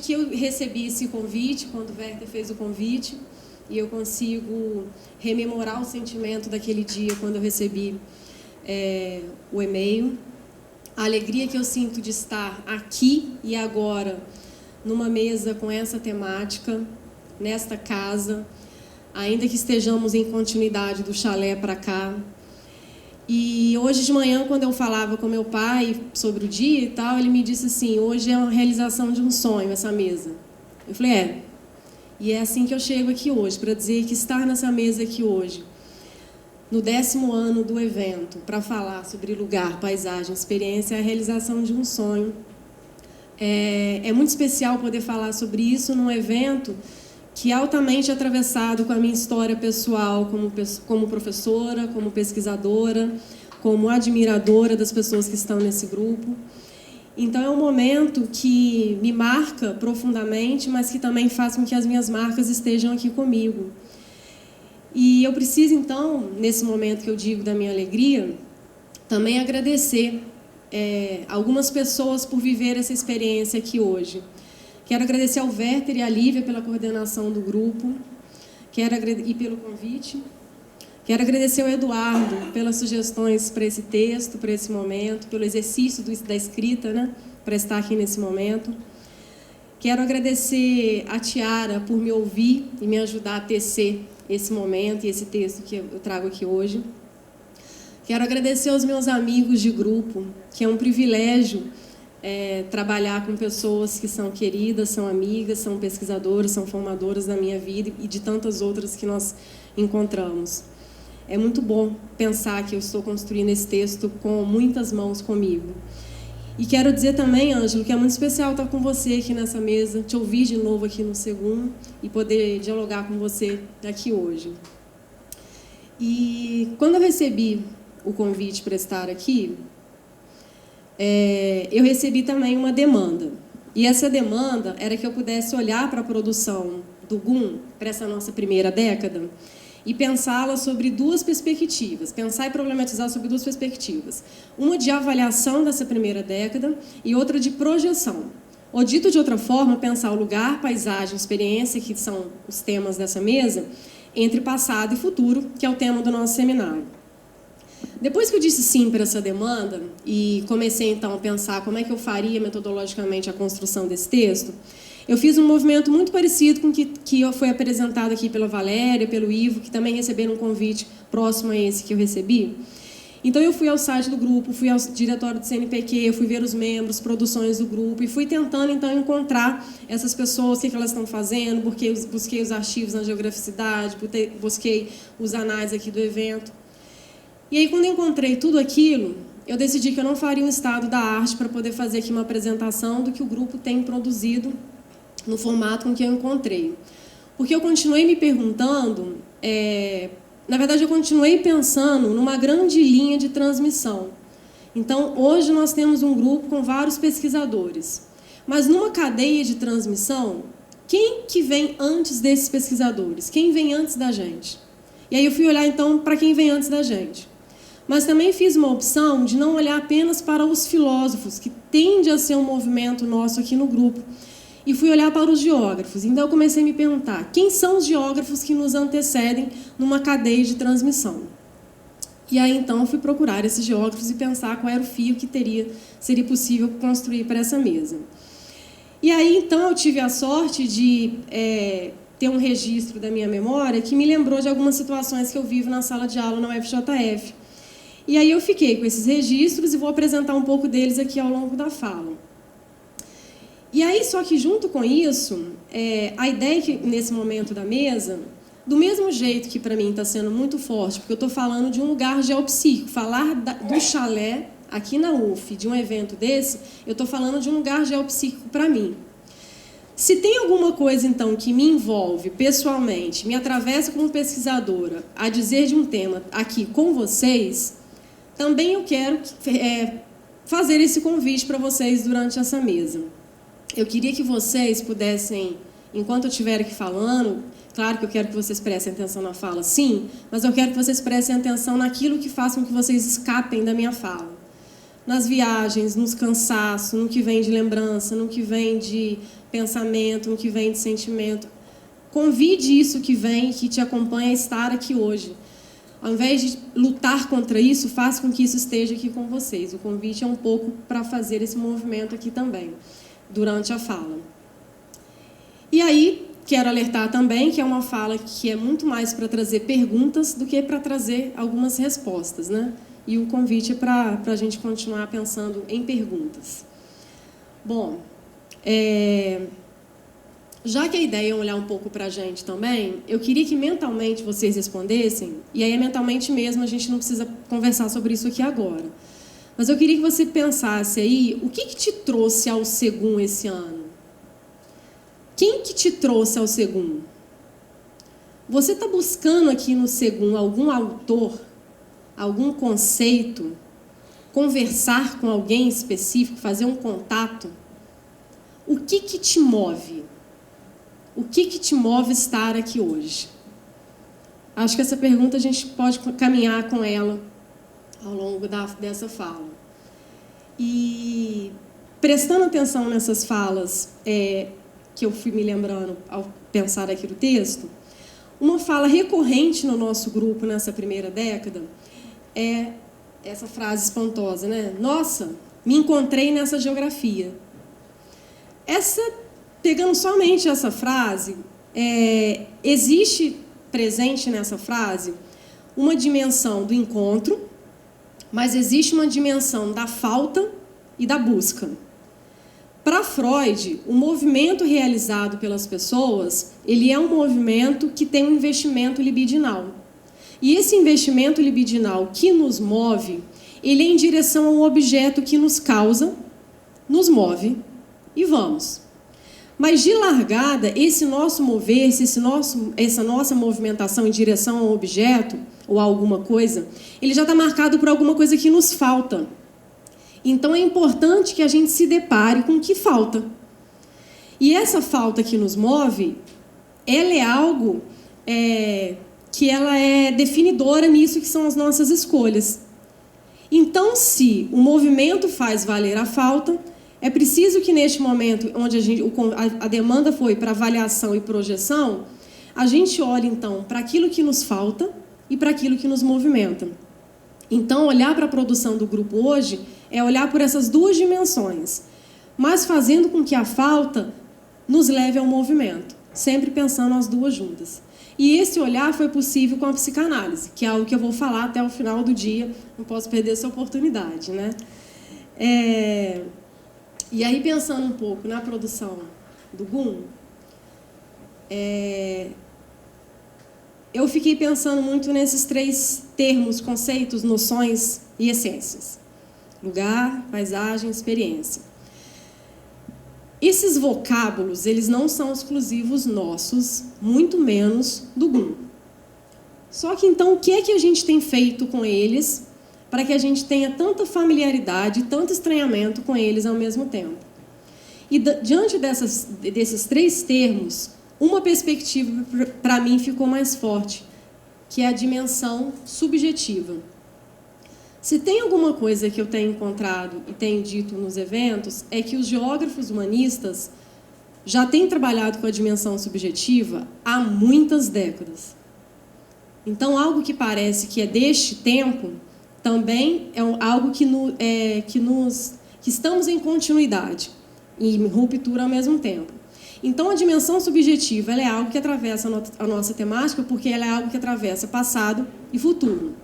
que eu recebi esse convite, quando o Werther fez o convite, e eu consigo rememorar o sentimento daquele dia, quando eu recebi o e-mail. A alegria que eu sinto de estar aqui e agora, numa mesa com essa temática, nesta casa, ainda que estejamos em continuidade do chalé para cá. E hoje de manhã, quando eu falava com meu pai sobre o dia e tal, ele me disse assim, hoje é uma realização de um sonho essa mesa. Eu falei, e é assim que eu chego aqui hoje, para dizer que estar nessa mesa aqui hoje, no 10º ano do evento, para falar sobre lugar, paisagem, experiência, é a realização de um sonho. É muito especial poder falar sobre isso num evento que é altamente atravessado com a minha história pessoal como professora, como pesquisadora, como admiradora das pessoas que estão nesse grupo. Então, é um momento que me marca profundamente, mas que também faz com que as minhas marcas estejam aqui comigo. E eu preciso, então, nesse momento que eu digo da minha alegria, também agradecer algumas pessoas por viver essa experiência aqui hoje. Quero agradecer ao Werther e à Lívia pela coordenação do grupo e pelo convite. Quero agradecer ao Eduardo pelas sugestões para esse texto, para esse momento, pelo exercício da escrita, né, para estar aqui nesse momento. Quero agradecer a Tiara por me ouvir e me ajudar a tecer esse momento e esse texto que eu trago aqui hoje. Quero agradecer aos meus amigos de grupo, que é um privilégio trabalhar com pessoas que são queridas, são amigas, são pesquisadoras, são formadoras da minha vida e de tantas outras que nós encontramos. É muito bom pensar que eu estou construindo esse texto com muitas mãos comigo. E quero dizer também, Ângelo, que é muito especial estar com você aqui nessa mesa, te ouvir de novo aqui no segundo e poder dialogar com você aqui hoje. E quando eu recebi o convite para estar aqui, eu recebi também uma demanda. E essa demanda era que eu pudesse olhar para a produção do GUM, para essa nossa primeira década, e pensá-la sobre duas perspectivas, pensar e problematizar sobre duas perspectivas. Uma de avaliação dessa primeira década e outra de projeção. Ou, dito de outra forma, pensar o lugar, paisagem, experiência, que são os temas dessa mesa, entre passado e futuro, que é o tema do nosso seminário. Depois que eu disse sim para essa demanda e comecei, então, a pensar como é que eu faria metodologicamente a construção desse texto, eu fiz um movimento muito parecido com o que foi apresentado aqui pela Valéria, pelo Ivo, que também receberam um convite próximo a esse que eu recebi. Então, eu fui ao site do grupo, fui ao diretório do CNPq, fui ver os membros, produções do grupo, e fui tentando, então, encontrar essas pessoas, o que elas estão fazendo, busquei os arquivos na geograficidade, busquei os anais aqui do evento. E aí, quando eu encontrei tudo aquilo, eu decidi que eu não faria um estado da arte para poder fazer aqui uma apresentação do que o grupo tem produzido no formato com que eu encontrei. Porque eu continuei me perguntando, na verdade, eu continuei pensando numa grande linha de transmissão. Então, hoje nós temos um grupo com vários pesquisadores. Mas numa cadeia de transmissão, quem que vem antes desses pesquisadores? Quem vem antes da gente? E aí eu fui olhar, então, para quem vem antes da gente. Mas também fiz uma opção de não olhar apenas para os filósofos, que tende a ser um movimento nosso aqui no grupo, e fui olhar para os geógrafos. Então, eu comecei a me perguntar, quem são os geógrafos que nos antecedem numa cadeia de transmissão? E aí, então, eu fui procurar esses geógrafos e pensar qual era o fio que seria possível construir para essa mesa. E aí, então, eu tive a sorte de ter um registro da minha memória que me lembrou de algumas situações que eu vivo na sala de aula na UFJF. E aí eu fiquei com esses registros e vou apresentar um pouco deles aqui ao longo da fala. E aí, só que junto com isso, a ideia que, nesse momento da mesa, do mesmo jeito que para mim está sendo muito forte, porque eu estou falando de um lugar geopsíquico, falar do chalé aqui na UF, de um evento desse, eu estou falando de um lugar geopsíquico para mim. Se tem alguma coisa, então, que me envolve pessoalmente, me atravessa como pesquisadora, a dizer de um tema aqui com vocês, também eu quero fazer esse convite para vocês durante essa mesa. Eu queria que vocês pudessem, enquanto eu estiver aqui falando, claro que eu quero que vocês prestem atenção na fala, sim, mas eu quero que vocês prestem atenção naquilo que faça com que vocês escapem da minha fala. Nas viagens, nos cansaços, no que vem de lembrança, no que vem de pensamento, no que vem de sentimento. Convide isso que vem, que te acompanha a estar aqui hoje. Ao invés de lutar contra isso, faça com que isso esteja aqui com vocês. O convite é um pouco para fazer esse movimento aqui também, durante a fala. E aí, quero alertar também que é uma fala que é muito mais para trazer perguntas do que para trazer algumas respostas, né? E o convite é para a gente continuar pensando em perguntas. Bom, já que a ideia é olhar um pouco para a gente também, eu queria que mentalmente vocês respondessem, e aí é mentalmente mesmo, a gente não precisa conversar sobre isso aqui agora. Mas eu queria que você pensasse aí, o que te trouxe ao Segum esse ano? Quem que te trouxe ao Segum? Você está buscando aqui no Segum algum autor, algum conceito, conversar com alguém específico, fazer um contato? O que te move? O que te move estar aqui hoje? Acho que essa pergunta a gente pode caminhar com ela ao longo dessa fala. E prestando atenção nessas falas que eu fui me lembrando ao pensar aqui no texto, uma fala recorrente no nosso grupo nessa primeira década é essa frase espantosa, né? Nossa, me encontrei nessa geografia. Pegando somente essa frase, existe presente nessa frase uma dimensão do encontro, mas existe uma dimensão da falta e da busca. Para Freud, o movimento realizado pelas pessoas, ele é um movimento que tem um investimento libidinal. E esse investimento libidinal que nos move, ele é em direção ao objeto que nos causa, nos move e vamos. Mas de largada, esse nosso mover-se, essa nossa movimentação em direção ao objeto ou a alguma coisa, ele já está marcado por alguma coisa que nos falta. Então é importante que a gente se depare com o que falta. E essa falta que nos move, ela é algo que ela é definidora nisso que são as nossas escolhas. Então, se o movimento faz valer a falta, é preciso que neste momento, onde a demanda foi para avaliação e projeção, a gente olhe então para aquilo que nos falta e para aquilo que nos movimenta. Então, olhar para a produção do grupo hoje é olhar por essas duas dimensões, mas fazendo com que a falta nos leve ao movimento, sempre pensando as duas juntas. E esse olhar foi possível com a psicanálise, que é algo que eu vou falar até o final do dia, não posso perder essa oportunidade, né? E aí, pensando um pouco na produção do GUM, eu fiquei pensando muito nesses 3 termos, conceitos, noções e essências. Lugar, paisagem, experiência. Esses vocábulos, eles não são exclusivos nossos, muito menos do GUM. Só que, então, o que é que a gente tem feito com eles para que a gente tenha tanta familiaridade, tanto estranhamento com eles ao mesmo tempo? E diante desses 3 termos, uma perspectiva para mim ficou mais forte, que é a dimensão subjetiva. Se tem alguma coisa que eu tenho encontrado e tenho dito nos eventos, é que os geógrafos humanistas já têm trabalhado com a dimensão subjetiva há muitas décadas. Então, algo que parece que é deste tempo, também é algo que estamos em continuidade e em ruptura ao mesmo tempo. Então, a dimensão subjetiva ela é algo que atravessa a nossa temática, porque ela é algo que atravessa passado e futuro.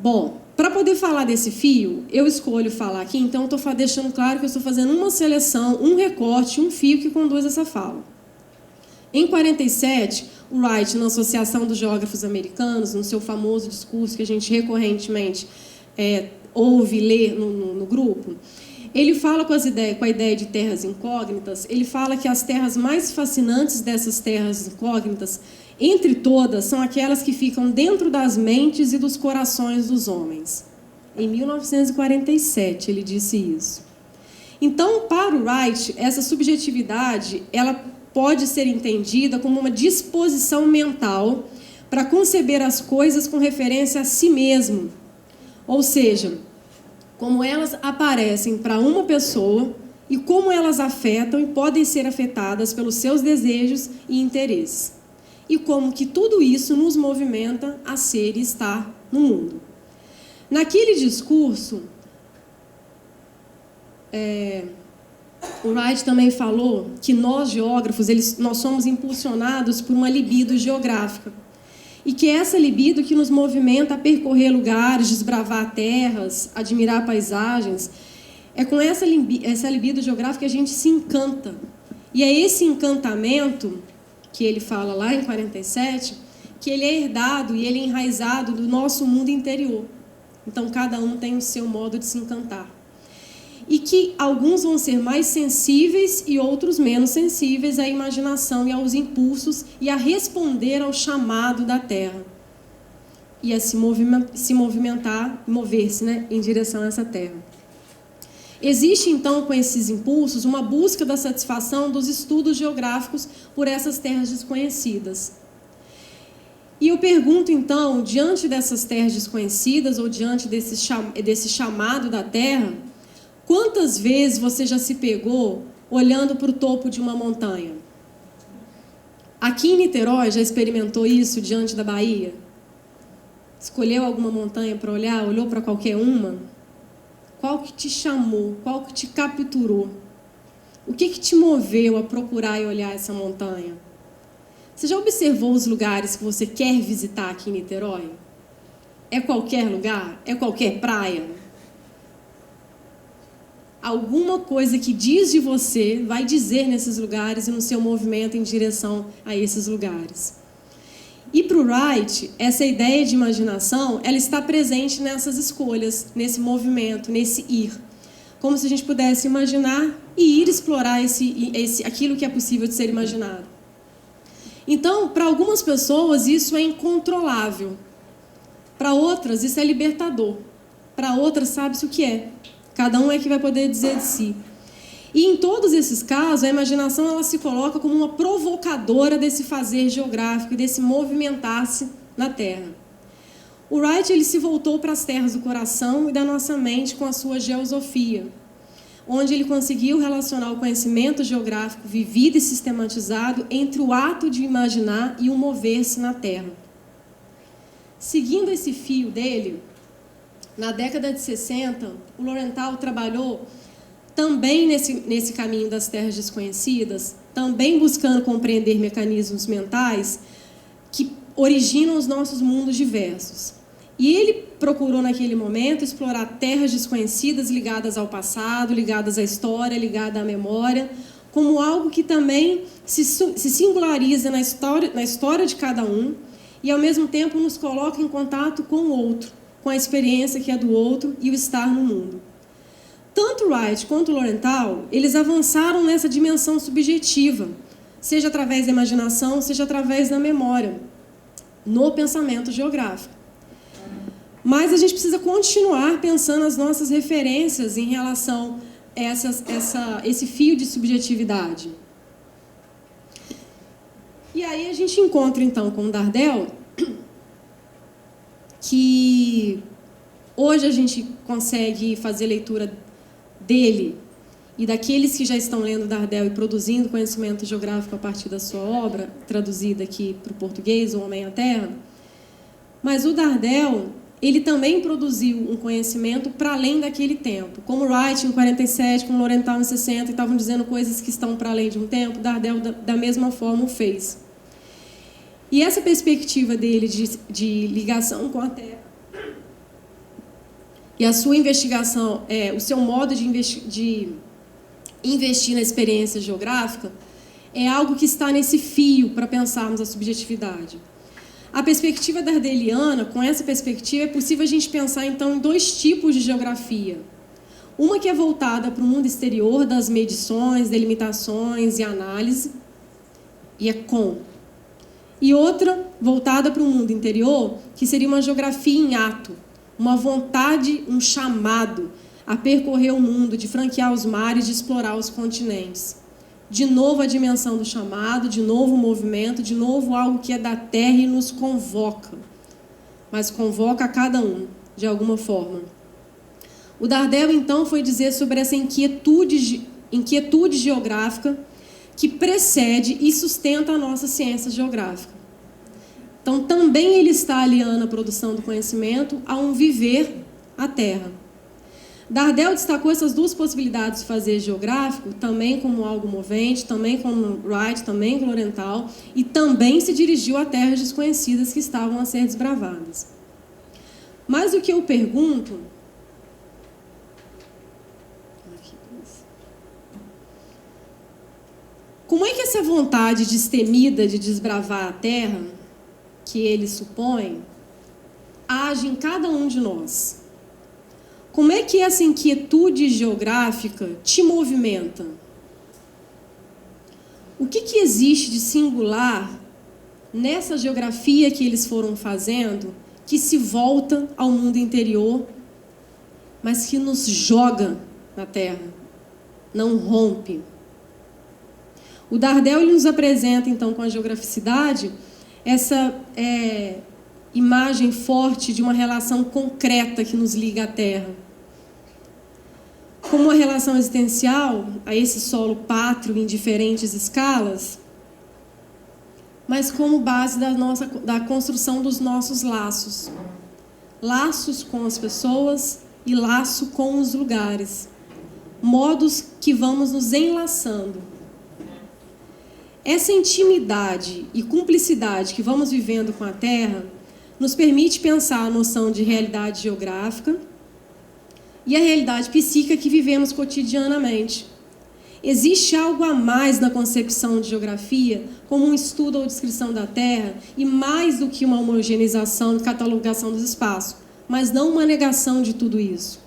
Bom, para poder falar desse fio, eu escolho falar aqui, então eu estou deixando claro que eu estou fazendo uma seleção, um recorte, um fio que conduz essa fala. Em 47, o Wright, na Associação dos Geógrafos Americanos, no seu famoso discurso que a gente recorrentemente ouve ler no grupo, ele fala com a ideia de terras incógnitas, ele fala que as terras mais fascinantes dessas terras incógnitas, entre todas, são aquelas que ficam dentro das mentes e dos corações dos homens. Em 1947, ele disse isso. Então, para o Wright, essa subjetividade ela pode ser entendida como uma disposição mental para conceber as coisas com referência a si mesmo. Ou seja, como elas aparecem para uma pessoa e como elas afetam e podem ser afetadas pelos seus desejos e interesses, e como que tudo isso nos movimenta a ser e estar no mundo. Naquele discurso, o Wright também falou que nós, geógrafos, nós somos impulsionados por uma libido geográfica, e que é essa libido que nos movimenta a percorrer lugares, desbravar terras, admirar paisagens. É com essa libido geográfica que a gente se encanta. E é esse encantamento, que ele fala lá em 47, que ele é herdado e ele é enraizado do nosso mundo interior. Então, cada um tem o seu modo de se encantar. E que alguns vão ser mais sensíveis e outros menos sensíveis à imaginação e aos impulsos e a responder ao chamado da terra. E a se movimentar, mover-se, em direção a essa terra. Existe, então, com esses impulsos, uma busca da satisfação dos estudos geográficos por essas terras desconhecidas. E eu pergunto, então, diante dessas terras desconhecidas ou diante desse chamado da terra, quantas vezes você já se pegou olhando para o topo de uma montanha? Aqui em Niterói, já experimentou isso diante da Bahia? Escolheu alguma montanha para olhar? Olhou para qualquer uma? Qual que te chamou? Qual que te capturou? O que te moveu a procurar e olhar essa montanha? Você já observou os lugares que você quer visitar aqui em Niterói? É qualquer lugar? É qualquer praia? Alguma coisa que diz de você vai dizer nesses lugares e no seu movimento em direção a esses lugares. E para o Wright, essa ideia de imaginação, ela está presente nessas escolhas, nesse movimento, nesse ir. Como se a gente pudesse imaginar e ir explorar aquilo que é possível de ser imaginado. Então, para algumas pessoas, isso é incontrolável. Para outras, isso é libertador. Para outras, sabe-se o que é. Cada um é que vai poder dizer de si. E em todos esses casos, a imaginação ela se coloca como uma provocadora desse fazer geográfico, desse movimentar-se na Terra. O Wright ele se voltou para as terras do coração e da nossa mente com a sua geosofia, onde ele conseguiu relacionar o conhecimento geográfico vivido e sistematizado entre o ato de imaginar e o mover-se na Terra. Seguindo esse fio dele, na década de 60, o Lorenthal trabalhou também nesse caminho das terras desconhecidas, também buscando compreender mecanismos mentais que originam os nossos mundos diversos. E ele procurou, naquele momento, explorar terras desconhecidas ligadas ao passado, ligadas à história, ligadas à memória, como algo que também se singulariza na história de cada um e, ao mesmo tempo, nos coloca em contato com o outro, com a experiência que é do outro e o estar no mundo. Tanto Wright quanto Lorenthal, eles avançaram nessa dimensão subjetiva, seja através da imaginação, seja através da memória, no pensamento geográfico. Mas a gente precisa continuar pensando as nossas referências em relação a esse fio de subjetividade. E aí a gente encontra, então, com o Dardel, que hoje a gente consegue fazer leitura dele e daqueles que já estão lendo Dardel e produzindo conhecimento geográfico a partir da sua obra, traduzida aqui para o português, O Homem à Terra. Mas o Dardel, ele também produziu um conhecimento para além daquele tempo. Como Wright em 47, como Lorenthal em 60, estavam dizendo coisas que estão para além de um tempo, Dardel da mesma forma o fez. E essa perspectiva dele de ligação com a Terra e a sua investigação, o seu modo de investir na experiência geográfica, é algo que está nesse fio para pensarmos a subjetividade. A perspectiva dardeliana, com essa perspectiva, é possível a gente pensar, então, em dois tipos de geografia. Uma que é voltada para o mundo exterior, das medições, delimitações e análise, e é com. E outra voltada para o mundo interior, que seria uma geografia em ato, uma vontade, um chamado a percorrer o mundo, de franquear os mares, de explorar os continentes. De novo a dimensão do chamado, de novo o movimento, de novo algo que é da terra e nos convoca. Mas convoca a cada um, de alguma forma. O Dardel, então, foi dizer sobre essa inquietude inquietude geográfica que precede e sustenta a nossa ciência geográfica. Então, também ele está aliando a produção do conhecimento a um viver a terra. Dardel destacou essas duas possibilidades de fazer geográfico, também como algo movente, também como Wright, também como oriental, e também se dirigiu a terras desconhecidas que estavam a ser desbravadas. Mas o que eu pergunto... Como é que essa vontade destemida de desbravar a terra, que ele supõe, age em cada um de nós? Como é que essa inquietude geográfica te movimenta? O que existe de singular nessa geografia que eles foram fazendo, que se volta ao mundo interior, mas que nos joga na terra, não rompe? O Dardel nos apresenta, então, com a geograficidade, essa imagem forte de uma relação concreta que nos liga à terra. Como uma relação existencial a esse solo pátrio em diferentes escalas, mas como base da construção dos nossos laços. Laços com as pessoas e laço com os lugares. Modos que vamos nos enlaçando. Essa intimidade e cumplicidade que vamos vivendo com a terra nos permite pensar a noção de realidade geográfica e a realidade psíquica que vivemos cotidianamente. Existe algo a mais na concepção de geografia, como um estudo ou descrição da Terra, e mais do que uma homogeneização e catalogação dos espaços, mas não uma negação de tudo isso.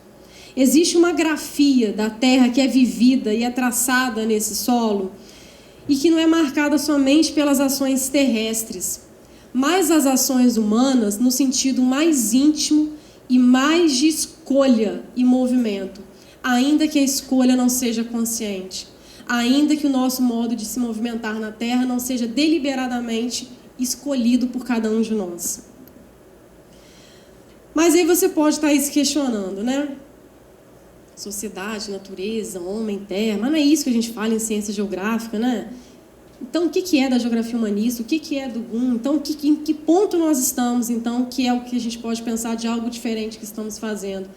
Existe uma grafia da Terra que é vivida e é traçada nesse solo, e que não é marcada somente pelas ações terrestres, mas as ações humanas no sentido mais íntimo e mais de escolha e movimento, ainda que a escolha não seja consciente, ainda que o nosso modo de se movimentar na Terra não seja deliberadamente escolhido por cada um de nós. Mas aí você pode estar aí se questionando, né? Sociedade, natureza, homem, terra, mas não é isso que a gente fala em ciência geográfica, né? Então, o que é da geografia humanista? O que é do GUM? Então, em que ponto nós estamos, então, que é o que a gente pode pensar de algo diferente que estamos fazendo,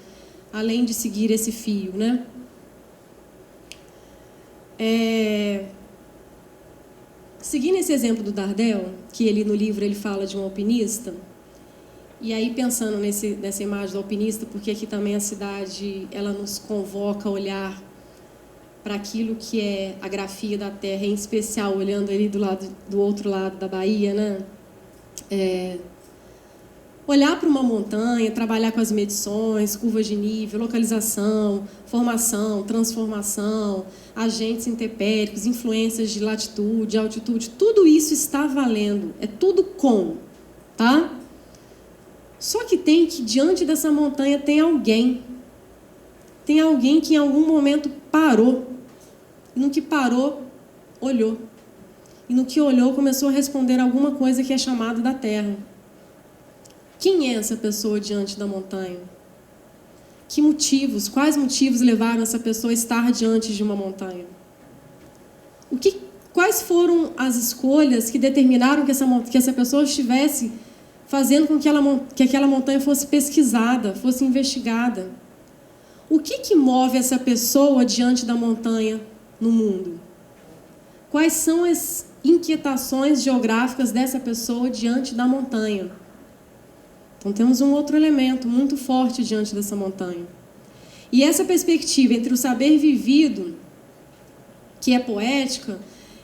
além de seguir esse fio, né? Seguindo esse exemplo do Dardel, que ele no livro ele fala de um alpinista, e aí pensando nessa imagem do alpinista, porque aqui também a cidade ela nos convoca a olhar para aquilo que é a grafia da Terra, em especial olhando ali do outro lado da Bahia, né? Olhar para uma montanha, trabalhar com as medições, curvas de nível, localização, formação, transformação, agentes intempéricos, influências de latitude, altitude, tudo isso está valendo, é tudo com, tá? Só que tem que, diante dessa montanha, tem alguém que em algum momento parou, e no que parou, olhou. E no que olhou, começou a responder alguma coisa que é chamada da terra. Quem é essa pessoa diante da montanha? Que motivos, quais motivos levaram essa pessoa a estar diante de uma montanha? Quais foram as escolhas que determinaram que essa pessoa estivesse fazendo com que aquela montanha fosse pesquisada, fosse investigada? O que move essa pessoa diante da montanha no mundo? Quais são as inquietações geográficas dessa pessoa diante da montanha? Então, temos um outro elemento muito forte diante dessa montanha. E essa perspectiva entre o saber vivido, que é poética,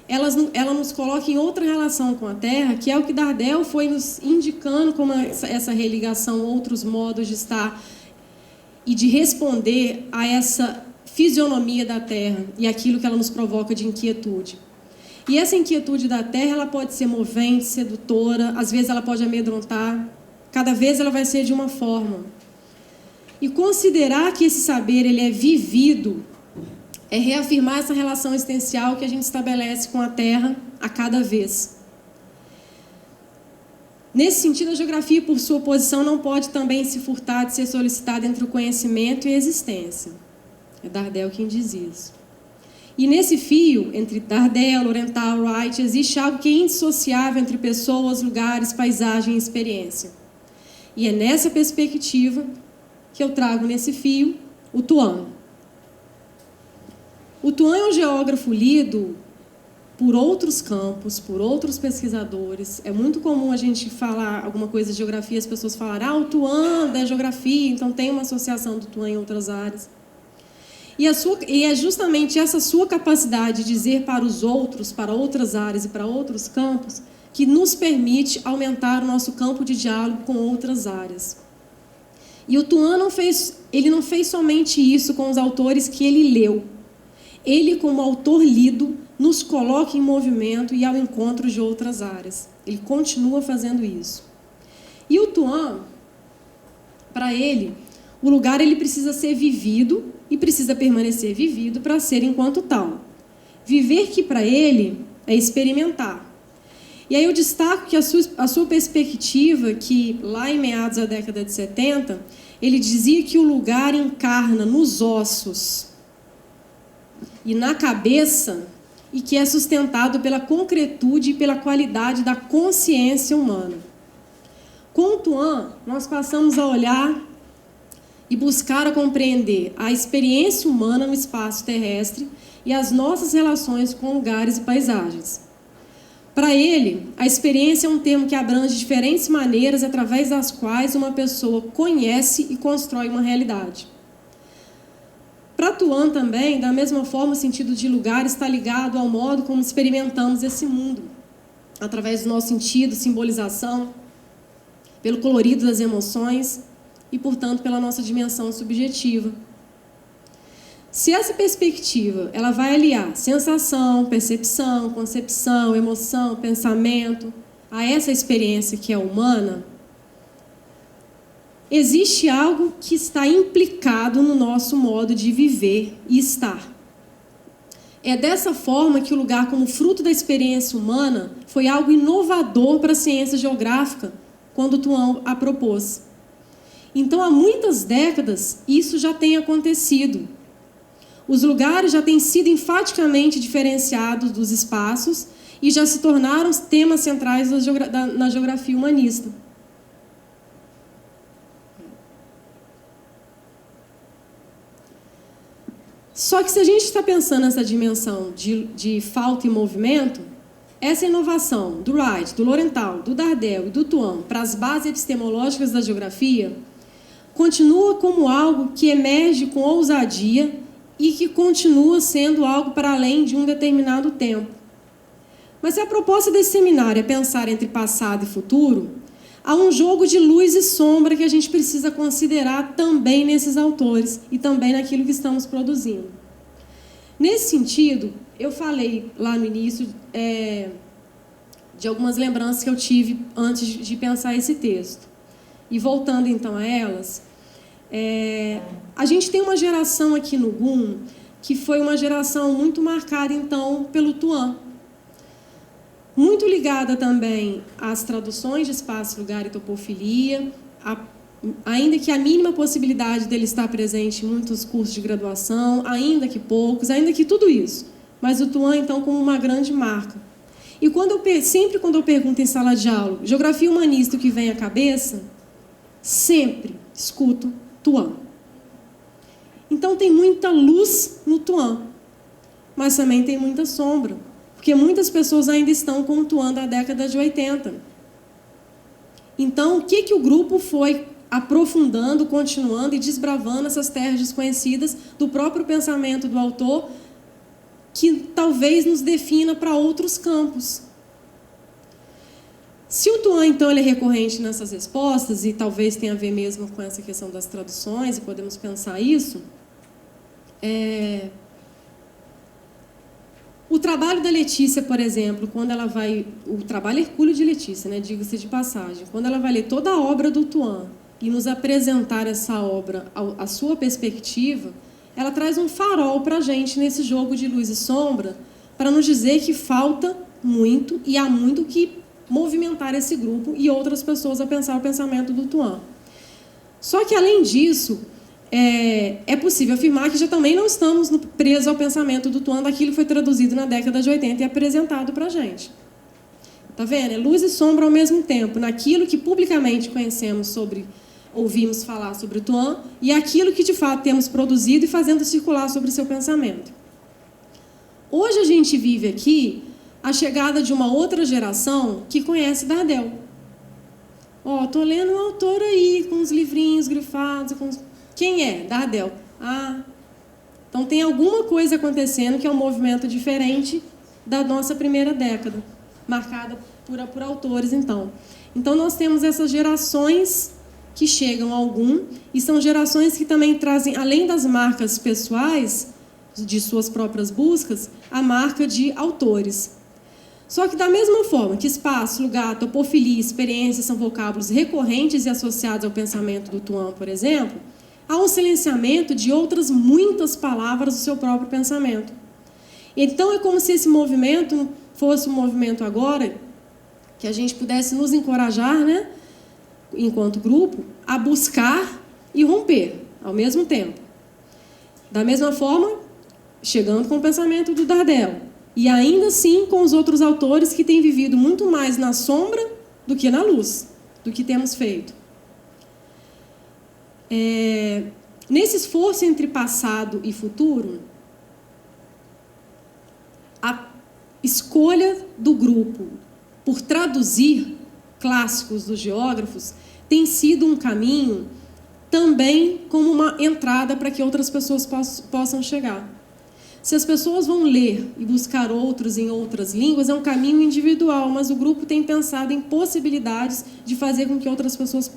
ela nos coloca em outra relação com a Terra, que é o que Dardel foi nos indicando como essa religação, outros modos de estar e de responder a essa fisionomia da Terra e aquilo que ela nos provoca de inquietude. E essa inquietude da Terra, ela pode ser movente, sedutora, às vezes ela pode amedrontar, cada vez ela vai ser de uma forma. E considerar que esse saber ele é vivido é reafirmar essa relação existencial que a gente estabelece com a Terra a cada vez. Nesse sentido, a geografia, por sua posição, não pode também se furtar de ser solicitada entre o conhecimento e a existência. É Dardel quem diz isso. E nesse fio, entre Dardel, Lorenthal, Wright, existe algo que é indissociável entre pessoas, lugares, paisagem e experiência. E é nessa perspectiva que eu trago nesse fio o Tuan. O Tuan é um geógrafo lido por outros campos, por outros pesquisadores. É muito comum a gente falar alguma coisa de geografia, as pessoas falarem, o Tuan da geografia, então tem uma associação do Tuan em outras áreas. E é justamente essa sua capacidade de dizer para os outros, para outras áreas e para outros campos, que nos permite aumentar o nosso campo de diálogo com outras áreas. E o Tuan não fez somente isso com os autores que ele leu. Ele, como autor lido, nos coloca em movimento e ao encontro de outras áreas. Ele continua fazendo isso. E o Tuan, para ele, o lugar ele precisa ser vivido e precisa permanecer vivido para ser enquanto tal. Viver que para ele é experimentar. E aí eu destaco que a sua perspectiva, que lá em meados da década de 70, ele dizia que o lugar encarna nos ossos e na cabeça e que é sustentado pela concretude e pela qualidade da consciência humana. Com o Tuan, nós passamos a olhar e buscar a compreender a experiência humana no espaço terrestre e as nossas relações com lugares e paisagens. Para ele, a experiência é um termo que abrange diferentes maneiras através das quais uma pessoa conhece e constrói uma realidade. Para Tuan também, da mesma forma, o sentido de lugar está ligado ao modo como experimentamos esse mundo, através do nosso sentido, simbolização, pelo colorido das emoções e, portanto, pela nossa dimensão subjetiva. Se essa perspectiva ela vai aliar sensação, percepção, concepção, emoção, pensamento a essa experiência que é humana, existe algo que está implicado no nosso modo de viver e estar. É dessa forma que o lugar como fruto da experiência humana foi algo inovador para a ciência geográfica quando Tuan a propôs. Então, há muitas décadas, isso já tem acontecido. Os lugares já têm sido enfaticamente diferenciados dos espaços e já se tornaram temas centrais na geografia humanista. Só que se a gente está pensando nessa dimensão de falta e movimento, essa inovação do Wright, do Lorenthal, do Dardel e do Tuan para as bases epistemológicas da geografia continua como algo que emerge com ousadia e que continua sendo algo para além de um determinado tempo. Mas se a proposta desse seminário é pensar entre passado e futuro, há um jogo de luz e sombra que a gente precisa considerar também nesses autores e também naquilo que estamos produzindo. Nesse sentido, eu falei lá no início de algumas lembranças que eu tive antes de pensar esse texto. E voltando então a elas, a gente tem uma geração aqui no GUM que foi uma geração muito marcada então pelo Tuan. Muito ligada também às traduções de espaço, lugar e topofilia, ainda que a mínima possibilidade dele estar presente em muitos cursos de graduação, ainda que poucos, ainda que tudo isso. Mas o Tuan, então, como uma grande marca. E sempre quando eu pergunto em sala de aula, geografia humanista, o que vem à cabeça, sempre escuto Tuan. Então, tem muita luz no Tuan, mas também tem muita sombra. Porque muitas pessoas ainda estão com o Tuan da década de 80. Então, o que o grupo foi aprofundando, continuando e desbravando essas terras desconhecidas do próprio pensamento do autor, que talvez nos defina para outros campos. Se o Tuan, então, ele é recorrente nessas respostas, e talvez tenha a ver mesmo com essa questão das traduções, e podemos pensar isso, o trabalho da Letícia, por exemplo, quando ela vai... O trabalho hercúleo de Letícia, né, diga-se de passagem. Quando ela vai ler toda a obra do Tuan e nos apresentar essa obra, a sua perspectiva, ela traz um farol para a gente nesse jogo de luz e sombra, para nos dizer que falta muito e há muito que movimentar esse grupo e outras pessoas a pensar o pensamento do Tuan. Só que, além disso, é possível afirmar que já também não estamos presos ao pensamento do Tuan daquilo que foi traduzido na década de 80 e apresentado para a gente. Tá vendo? É luz e sombra ao mesmo tempo, naquilo que publicamente conhecemos ouvimos falar sobre o Tuan e aquilo que de fato temos produzido e fazendo circular sobre seu pensamento. Hoje a gente vive aqui a chegada de uma outra geração que conhece Dardel. Tô lendo um autor aí, com uns livrinhos grifados. Quem é? Dardel. Então tem alguma coisa acontecendo que é um movimento diferente da nossa primeira década, marcada por autores, então. Então nós temos essas gerações que chegam a algum, e são gerações que também trazem, além das marcas pessoais, de suas próprias buscas, a marca de autores. Só que da mesma forma que espaço, lugar, topofilia, experiência são vocábulos recorrentes e associados ao pensamento do Tuan, por exemplo, há um silenciamento de outras muitas palavras do seu próprio pensamento. Então é como se esse movimento fosse um movimento agora que a gente pudesse nos encorajar, né, enquanto grupo, a buscar e romper ao mesmo tempo. Da mesma forma, chegando com o pensamento do Dardel. E ainda assim com os outros autores que têm vivido muito mais na sombra do que na luz, do que temos feito. Nesse esforço entre passado e futuro, a escolha do grupo por traduzir clássicos dos geógrafos tem sido um caminho também como uma entrada para que outras pessoas possam chegar. Se as pessoas vão ler e buscar outros em outras línguas, é um caminho individual, mas o grupo tem pensado em possibilidades de fazer com que outras pessoas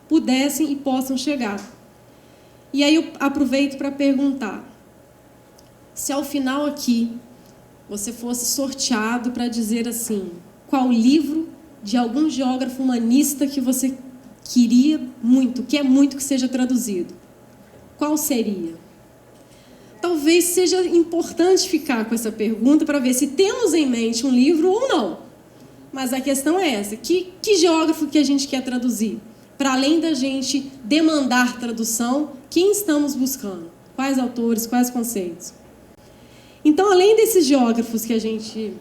pudessem e possam chegar. E aí eu aproveito para perguntar, se ao final aqui você fosse sorteado para dizer assim, qual livro de algum geógrafo humanista que você queria muito, quer muito que seja traduzido, qual seria? Talvez seja importante ficar com essa pergunta para ver se temos em mente um livro ou não. Mas a questão é essa, que geógrafo que a gente quer traduzir? Para além da gente demandar tradução, quem estamos buscando? Quais autores, quais conceitos? Então, além desses geógrafos que a gente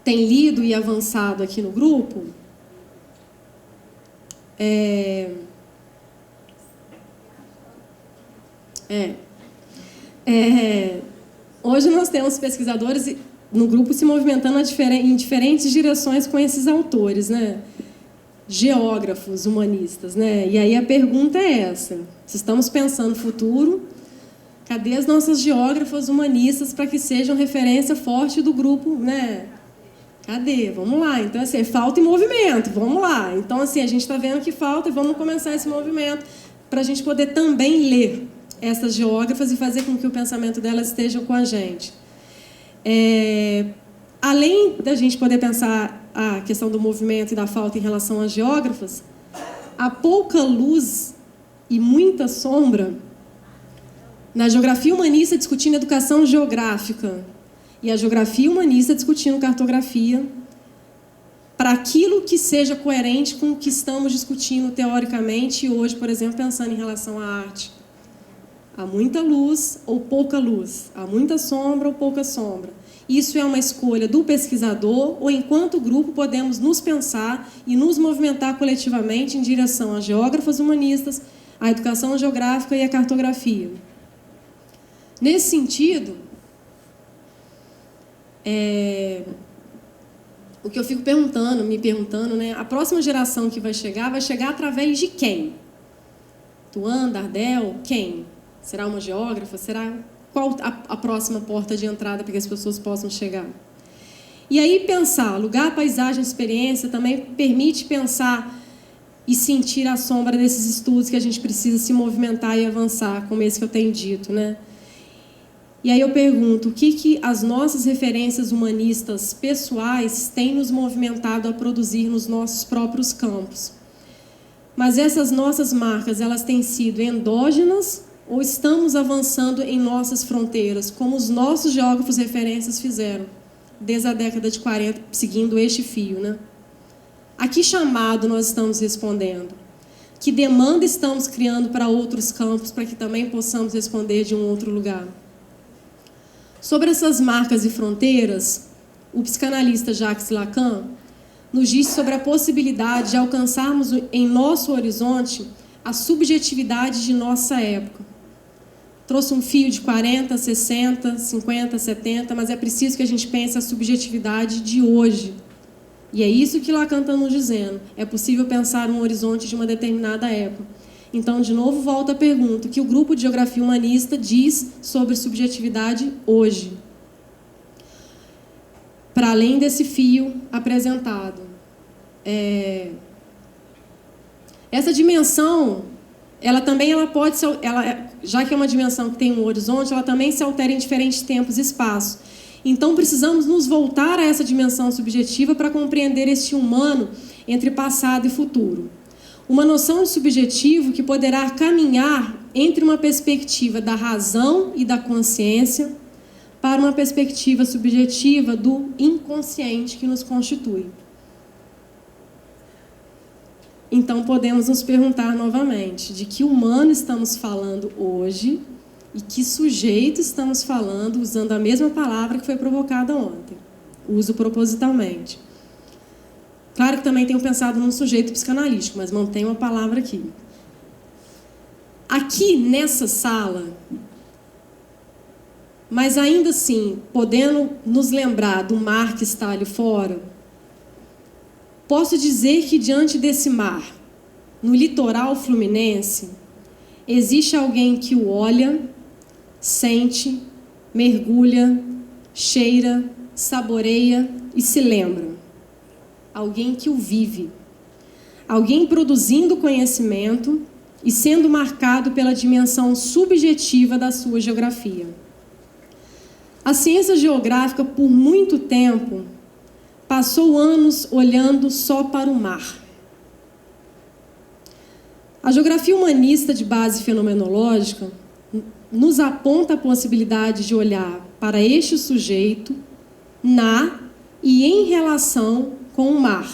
tem lido e avançado aqui no grupo, hoje nós temos pesquisadores no grupo se movimentando em diferentes direções com esses autores, né? Geógrafos humanistas, né? E aí a pergunta é essa, se estamos pensando no futuro, cadê as nossas geógrafas humanistas para que sejam referência forte do grupo, né? Cadê? Vamos lá. Então, assim, falta em movimento, vamos lá. Então, assim, a gente está vendo que falta e vamos começar esse movimento para a gente poder também ler essas geógrafas e fazer com que o pensamento delas esteja com a gente. Além da gente poder pensar a questão do movimento e da falta em relação às geógrafas, há pouca luz e muita sombra na geografia humanista discutindo educação geográfica e a geografia humanista discutindo cartografia para aquilo que seja coerente com o que estamos discutindo teoricamente e hoje, por exemplo, pensando em relação à arte. Há muita luz ou pouca luz, há muita sombra ou pouca sombra. Isso é uma escolha do pesquisador ou, enquanto grupo, podemos nos pensar e nos movimentar coletivamente em direção às geógrafas humanistas, à educação geográfica e à cartografia. Nesse sentido, o que eu fico me perguntando, né, a próxima geração que vai chegar através de quem? Tuan, Dardel, quem? Será uma geógrafa? Qual a próxima porta de entrada para que as pessoas possam chegar? E aí pensar, lugar, paisagem, experiência, também permite pensar e sentir a sombra desses estudos que a gente precisa se movimentar e avançar, como esse que eu tenho dito, né? E aí eu pergunto, o que as nossas referências humanistas pessoais têm nos movimentado a produzir nos nossos próprios campos? Mas essas nossas marcas, elas têm sido endógenas ou estamos avançando em nossas fronteiras, como os nossos geógrafos referências fizeram, desde a década de 40, seguindo este fio, né? A que chamado nós estamos respondendo? Que demanda estamos criando para outros campos, para que também possamos responder de um outro lugar? Sobre essas marcas e fronteiras, o psicanalista Jacques Lacan nos diz sobre a possibilidade de alcançarmos em nosso horizonte a subjetividade de nossa época. Trouxe um fio de 40, 60, 50, 70, mas é preciso que a gente pense a subjetividade de hoje. E é isso que Lacan está nos dizendo. É possível pensar um horizonte de uma determinada época. Então, de novo, volta a pergunta: o que o grupo de geografia humanista diz sobre subjetividade hoje? Para além desse fio apresentado. Essa dimensão, ela pode ser, já que é uma dimensão que tem um horizonte, ela também se altera em diferentes tempos e espaços. Então, precisamos nos voltar a essa dimensão subjetiva para compreender este humano entre passado e futuro. Uma noção de subjetivo que poderá caminhar entre uma perspectiva da razão e da consciência para uma perspectiva subjetiva do inconsciente que nos constitui. Então, podemos nos perguntar novamente de que humano estamos falando hoje e que sujeito estamos falando, usando a mesma palavra que foi provocada ontem. Uso propositalmente. Claro que também tenho pensado num sujeito psicanalítico, mas mantenho a palavra aqui. Aqui, nessa sala, mas ainda assim, podendo nos lembrar do mar que está ali fora, posso dizer que diante desse mar, no litoral fluminense, existe alguém que o olha, sente, mergulha, cheira, saboreia e se lembra. Alguém que o vive. Alguém produzindo conhecimento e sendo marcado pela dimensão subjetiva da sua geografia. A ciência geográfica, por muito tempo, passou anos olhando só para o mar. A geografia humanista de base fenomenológica nos aponta a possibilidade de olhar para este sujeito na e em relação com o mar.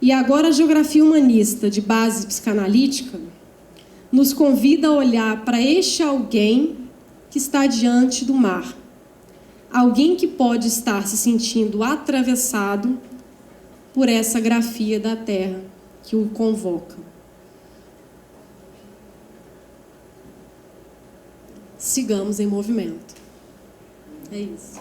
E agora a geografia humanista de base psicanalítica nos convida a olhar para este alguém que está diante do mar. Alguém que pode estar se sentindo atravessado por essa grafia da Terra que o convoca. Sigamos em movimento. É isso.